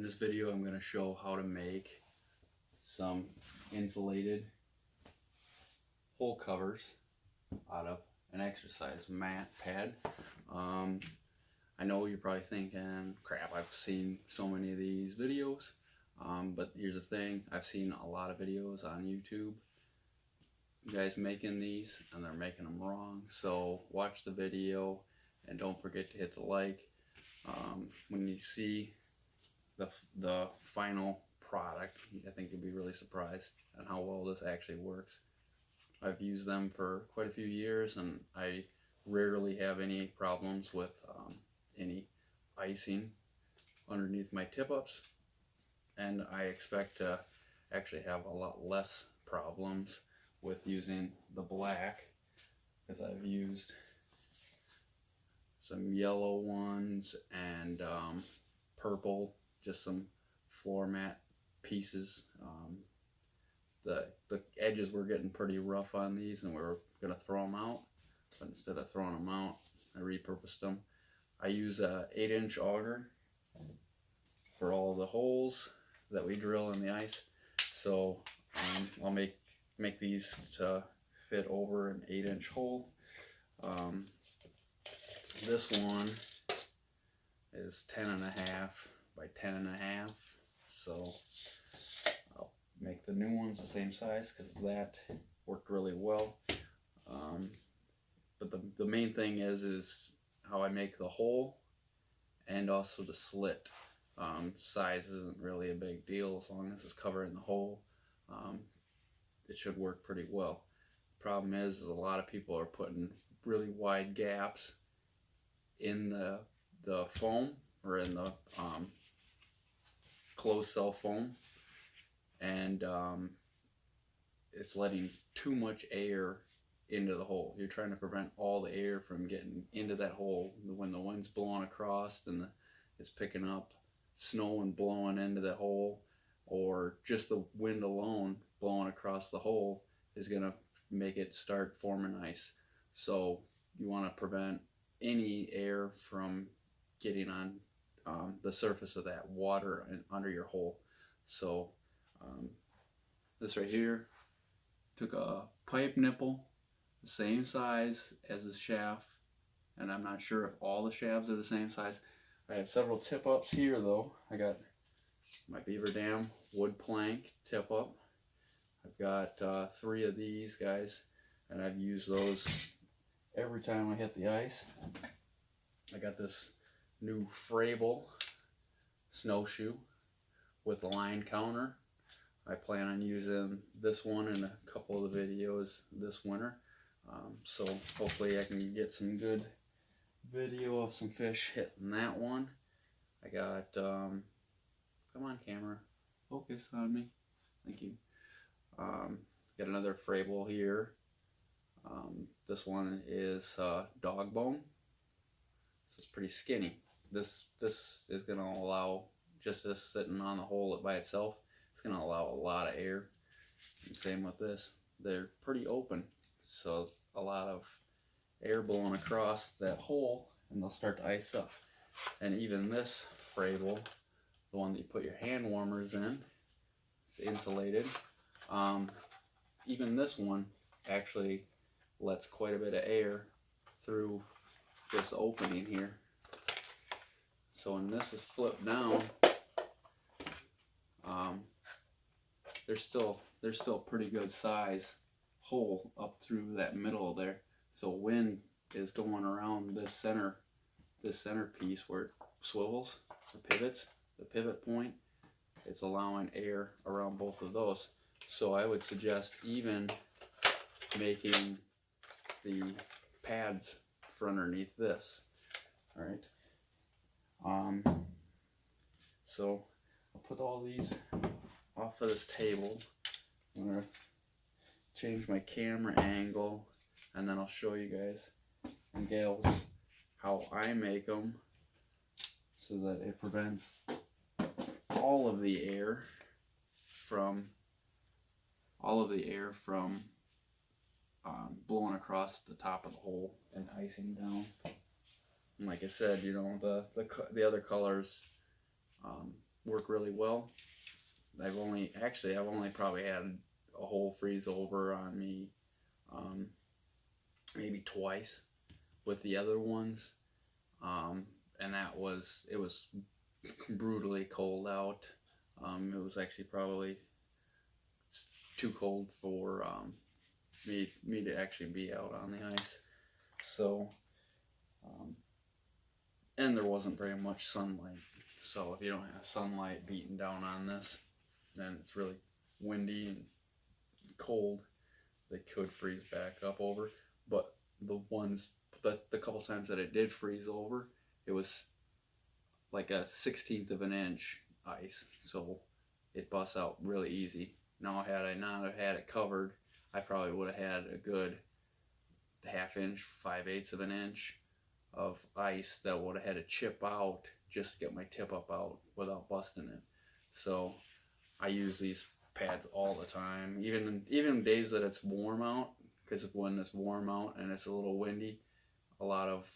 In this video, I'm going to show how to make some insulated hole covers out of an exercise mat pad. I know you're probably thinking, crap, I've seen so many of these videos, but here's the thing, I've seen a lot of videos on YouTube, guys making these, and they're making them wrong. So watch the video and don't forget to hit the like. When you see the final product, I think you'll be really surprised at how well this actually works. I've used them for quite a few years, and I rarely have any problems with any icing underneath my tip-ups, and I expect to actually have a lot less problems with using the black, because I've used some yellow ones and purple, just some floor mat pieces. The edges were getting pretty rough on these, and we were going to throw them out, but instead of throwing them out, I repurposed them. I use a 8-inch auger for all the holes that we drill in the ice, so I'll make these to fit over an 8-inch hole. This one is 10.5 by 10.5, so I'll make the new ones the same size because that worked really well. But the main thing is how I make the hole and also the slit. Size isn't really a big deal as long as it's covering the hole. It should work pretty well. Problem is a lot of people are putting really wide gaps in the foam, or in the closed cell foam, and it's letting too much air into the hole. You're trying to prevent all the air from getting into that hole when the wind's blowing across and it's picking up snow and blowing into the hole, or just the wind alone blowing across the hole is going to make it start forming ice. So you want to prevent any air from getting on the surface of that water and under your hole. So this right here, took a pipe nipple the same size as the shaft, and I'm not sure if all the shafts are the same size. I have several tip ups here though. I got my beaver dam wood plank tip up. I've got 3 of these guys, and I've used those every time I hit the ice. I got this new Frable snowshoe with a line counter. I plan on using this one in a couple of the videos this winter. So hopefully I can get some good video of some fish hitting that one. I got, come on camera, focus on me, thank you. Got another Frable here. This one is dog bone, so it's pretty skinny. This is going to allow, just this sitting on the hole by itself, it's going to allow a lot of air. And same with this, they're pretty open, so a lot of air blowing across that hole and they'll start to ice up. And even this Frable, the one that you put your hand warmers in, it's insulated. Even this one actually lets quite a bit of air through this opening here. So when this is flipped down, there's still pretty good size hole up through that middle there. So wind is going around this center piece where it swivels or pivots, the pivot point. It's allowing air around both of those. So I would suggest even making the pads for underneath this. All right. So I'll put all these off of this table. I'm gonna change my camera angle, and then I'll show you guys and gals how I make them so that it prevents all of the air from blowing across the top of the hole and icing down. And like I said, you know, the other colors work really well. I've only probably had a whole freeze over on me maybe twice with the other ones, and it was brutally cold out. It was actually probably too cold for me to actually be out on the ice. So, and there wasn't very much sunlight. So if you don't have sunlight beating down on this, then it's really windy and cold. They could freeze back up over. But the couple times that it did freeze over, it was like a 1/16 of an inch ice. So it busts out really easy. Now, had I not have had it covered, I probably would have had a good 1/2 inch, 5/8 of an inch of ice that would have had to chip out just to get my tip up out without busting it. So I use these pads all the time, even days that it's warm out, because when it's warm out and it's a little windy, a lot of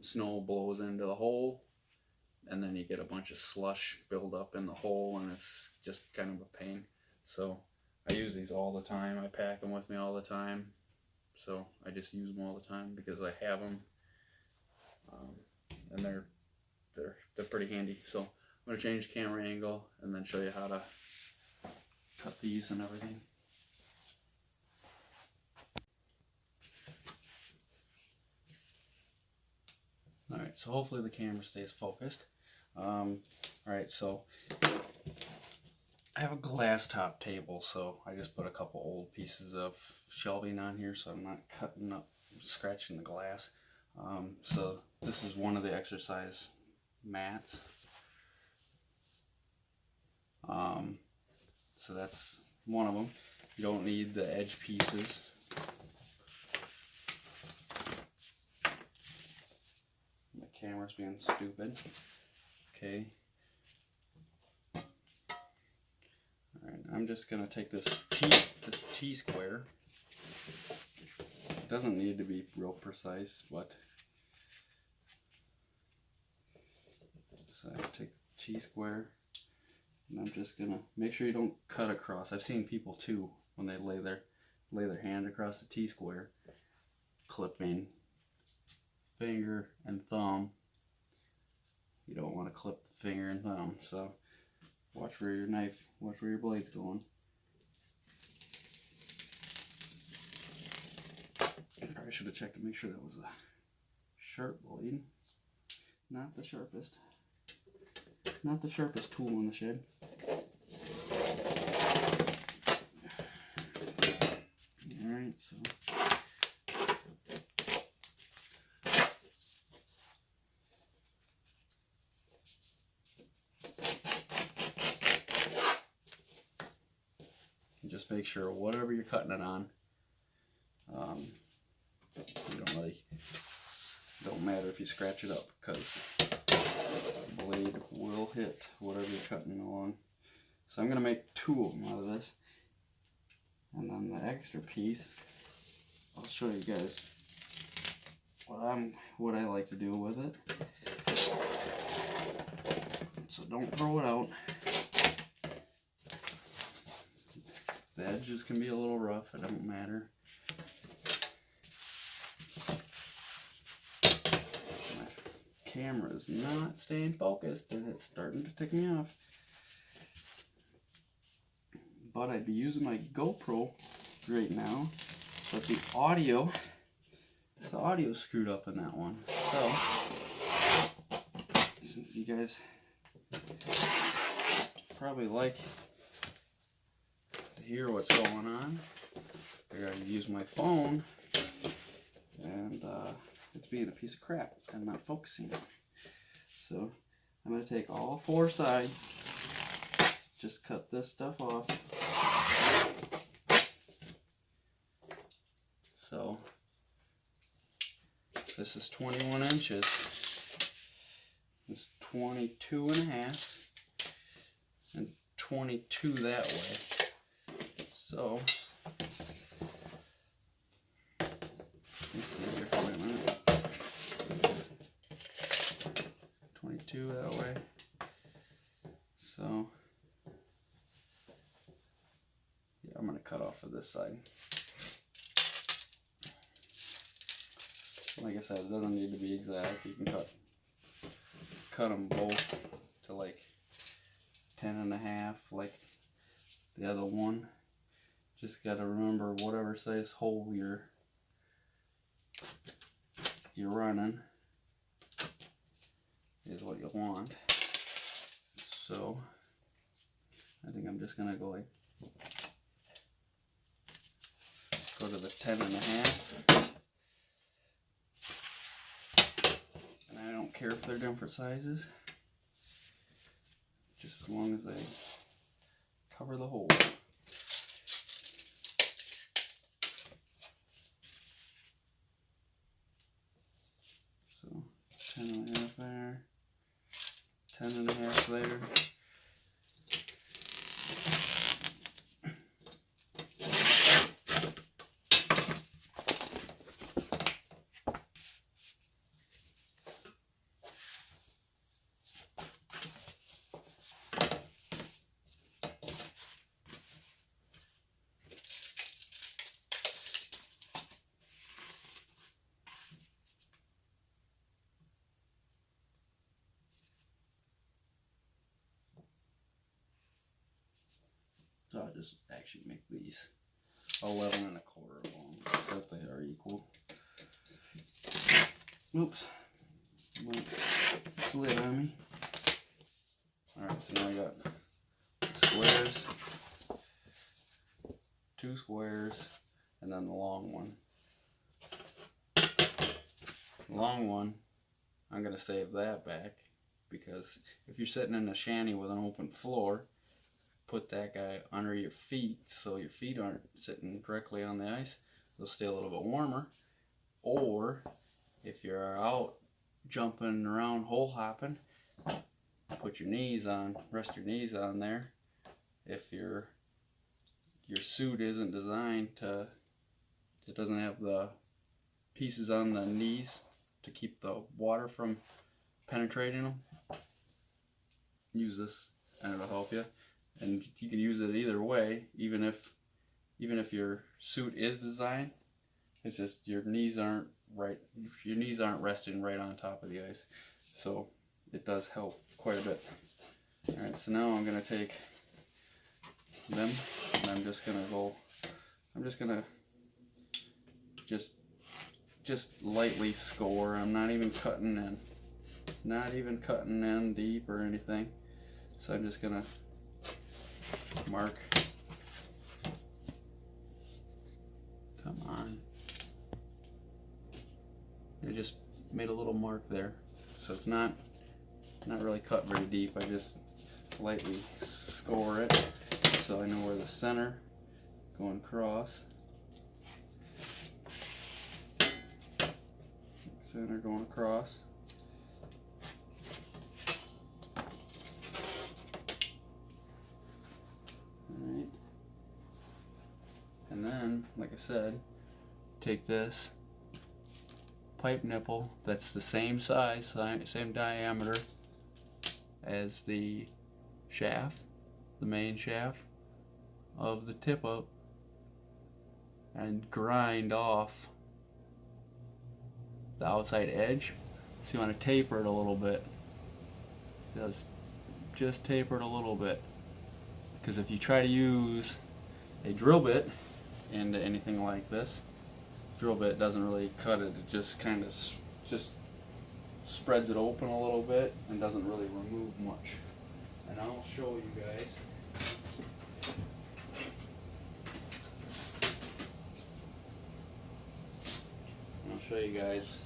snow blows into the hole, and then you get a bunch of slush build up in the hole, and it's just kind of a pain. So I use these all the time. I pack them with me all the time. So I just use them all the time because I have them, and they're pretty handy. So I'm going to change the camera angle and then show you how to cut these and everything. Alright, so hopefully the camera stays focused. Alright, so I have a glass top table, so I just put a couple old pieces of shelving on here so I'm not cutting up, scratching the glass. So this is one of the exercise mats. So that's one of them. You don't need the edge pieces. The camera's being stupid. Okay. Alright, I'm just gonna take this T-square. It doesn't need to be real precise, but so I take the T-square, and I'm just gonna make sure you don't cut across. I've seen people too, when they lay their hand across the T-square, clipping finger and thumb. You don't want to clip the finger and thumb, so watch where your blade's going. I probably should have checked to make sure that was a sharp blade, not the sharpest tool in the shed. Alright, so just make sure whatever you're cutting it on, don't matter if you scratch it up, because the blade will hit whatever you're cutting along. So I'm going to make 2 of them out of this, and then the extra piece, I'll show you guys what I like to do with it. So don't throw it out. The edges can be a little rough, it don't matter. My camera is not staying focused and it's starting to tick me off. But I'd be using my GoPro right now, but the audio's screwed up in that one. So, since you guys probably like to hear what's going on, I gotta use my phone, and it's being a piece of crap and not focusing. So I'm gonna take all 4 sides, just cut this stuff off. So this is 21 inches. It's 22 and a half and 22 that way. So let's see here for a minute. 22 that way. So yeah, I'm gonna cut off of this side. Like I said, it doesn't need to be exact. You can cut them both to like 10.5, like the other one. Just gotta remember whatever size hole you're running is what you want. So I think I'm just gonna go to the 10.5. And I don't care if they're different sizes, just as long as they cover the hole. So 10.5 there, 10.5 there. So I'll just actually make these 11.25 long, so that they are equal. Oops, one slid on me. Alright, so now I got squares, 2 squares, and then the long one. The long one, I'm going to save that back, because if you're sitting in a shanty with an open floor, put that guy under your feet so your feet aren't sitting directly on the ice. They'll stay a little bit warmer. Or if you're out jumping around, hole hopping, put your knees on, rest your knees on there. If your suit isn't designed to, it doesn't have the pieces on the knees to keep the water from penetrating them, use this and it'll help you. And you can use it either way, even if your suit is designed. It's just your knees aren't right. Your knees aren't resting right on top of the ice, so it does help quite a bit. All right, so now I'm gonna take them, and I'm just gonna just lightly score. I'm not even cutting in deep or anything. So I'm just gonna mark. Come on. I just made a little mark there. So it's not really cut very deep. I just lightly score it so I know where the center going across. Center going across. Alright. And then, like I said, take this pipe nipple that's the same size, same diameter as the shaft, the main shaft of the tip up, and grind off the outside edge. So you want to taper it a little bit. Just taper it a little bit, because if you try to use a drill bit into anything like this, drill bit doesn't really cut it. It just kind of just spreads it open a little bit and doesn't really remove much. And I'll show you guys. I'll show you guys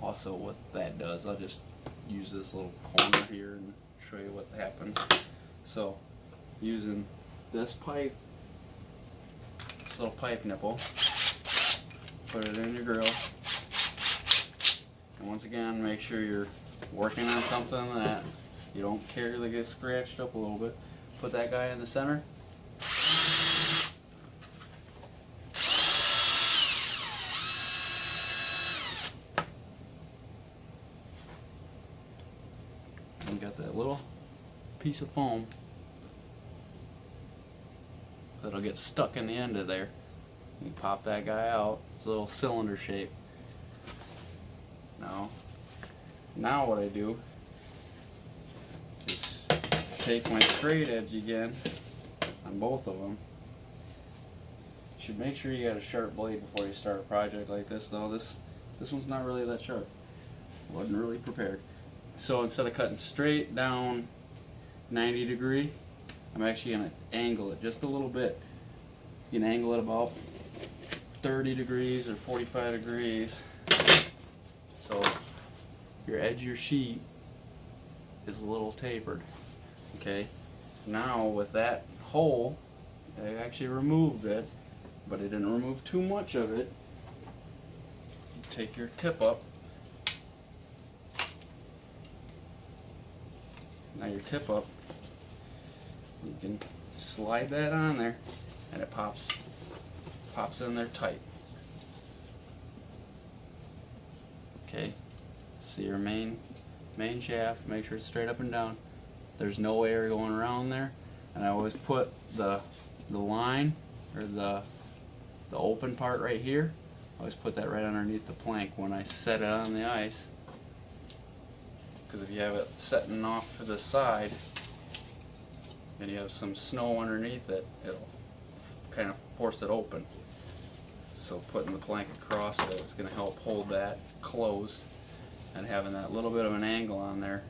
also what that does. I'll just use this little corner here and show you what happens. So using this pipe, this little pipe nipple, put it in your grill, and once again make sure you're working on something that you don't care to get scratched up a little bit. Put that guy in the center. And you got that little piece of foam that'll get stuck in the end of there. You pop that guy out. It's a little cylinder shape. Now what I do is take my straight edge again on both of them. You should make sure you got a sharp blade before you start a project like this, though. This one's not really that sharp. Wasn't really prepared. So instead of cutting straight down 90 degree, I'm actually going to angle it just a little bit. You can angle it about 30 degrees or 45 degrees. So your edge of your sheet is a little tapered. Okay. Now with that hole, I actually removed it, but I didn't remove too much of it. Take your tip up. Now your tip up, you can slide that on there, and it pops in there tight. Okay, see your main shaft. Make sure it's straight up and down. There's no air going around there, and I always put the line or the open part right here. I always put that right underneath the plank when I set it on the ice. Because if you have it setting off to the side and you have some snow underneath it, it'll kind of force it open. So putting the plank across it is going to help hold that closed, and having that little bit of an angle on there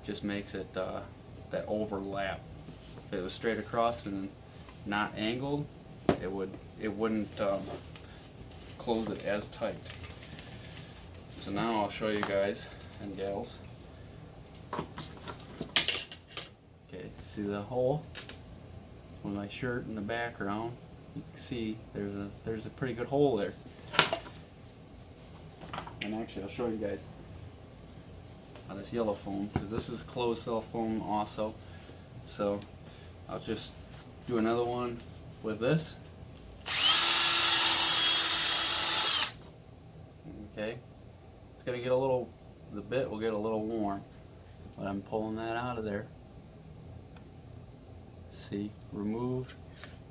just makes it that overlap. If it was straight across and not angled, it wouldn't close it as tight. So now I'll show you guys and gals. Okay, see the hole with my shirt in the background? You can see there's a pretty good hole there. And actually, I'll show you guys on this yellow foam, because this is closed cell foam also. So I'll just do another one with this. Okay, it's gonna get the bit will get a little warm. But I'm pulling that out of there. See, removed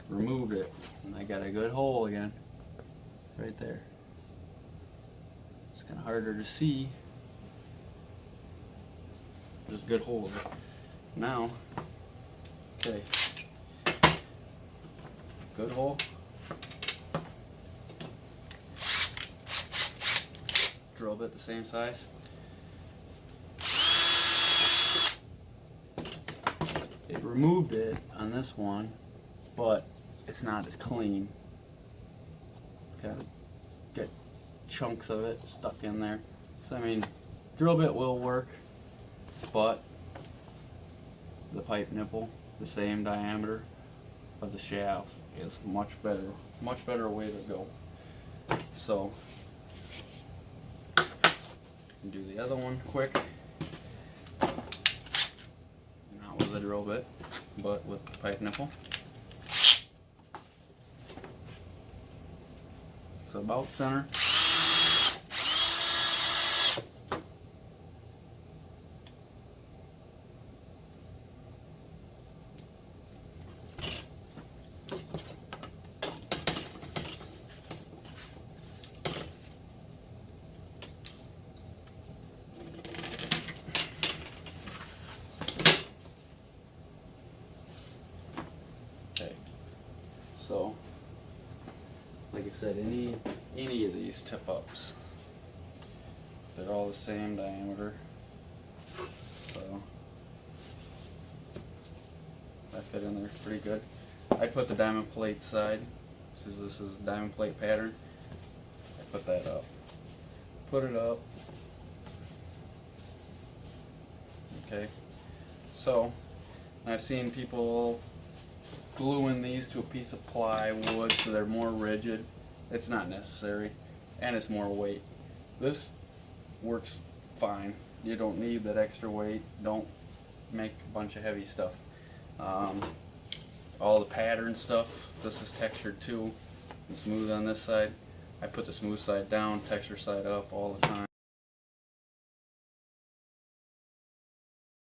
it, and I got a good hole again, right there. It's kind of harder to see. There's a good hole there. Now, okay, good hole. Drill bit the same size. It removed it on this one, but it's not as clean. It's got to get chunks of it stuck in there. So I mean, drill bit will work, but the pipe nipple, the same diameter of the shaft, is much better way to go. So do the other one quick. Not with a drill bit, but with the pipe nipple. So about center. So, like I said, any of these tip ups, they're all the same diameter. So that fit in there pretty good. I put the diamond plate side, since this is a diamond plate pattern. I put that up. Put it up. Okay. So I've seen people gluing these to a piece of plywood so they're more rigid. It's not necessary, and it's more weight. This works fine. You don't need that extra weight. Don't make a bunch of heavy stuff. All the pattern stuff, this is textured too and smooth on this side. I put the smooth side down, texture side up all the time.